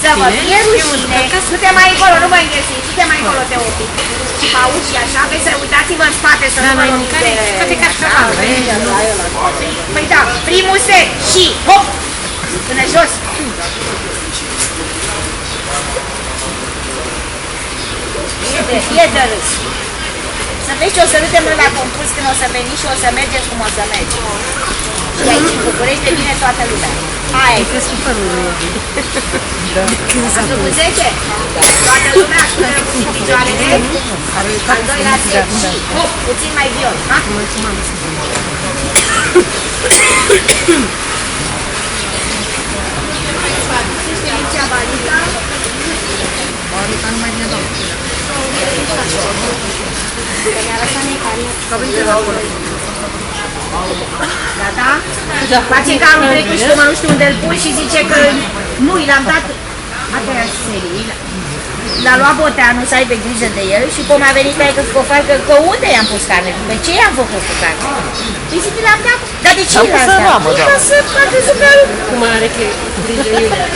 Dă-mă, e rușine. Du-te mai încolo, nu mă înghesi. Du-te mai încolo, te opi. Și mă auzi și așa, vezi să uitați-vă în spate să nu mă loviți. Toate cașcavalul, Păi da, primul set și hop! Până jos. E de râs. Să vezi ce o să râdem noi la concurs când o să veniți și o să mergeți cum o să mergi. Și aici în București de vine toată lumea. Hai! crezi cu părul lui. Ați făcut 10? Toată lumea spune cu picioarele. Al doilea set și hop, puțin mai viol. Barica nu mai vine doamnă. Gata? Face ca anul trecut și nu știu unde îl pui și zice că nu, i-l-am dat a treia serie. L-a luat Boteanu să aibă grijă de el și cum a venit aici cu o facă, că unde i-am pus carne? Pe ce i-am făcut cu carne? Păi zic, l-am dat. Dar de ce l-am dat? Ca să crezut că... Cum are grijă Iulia.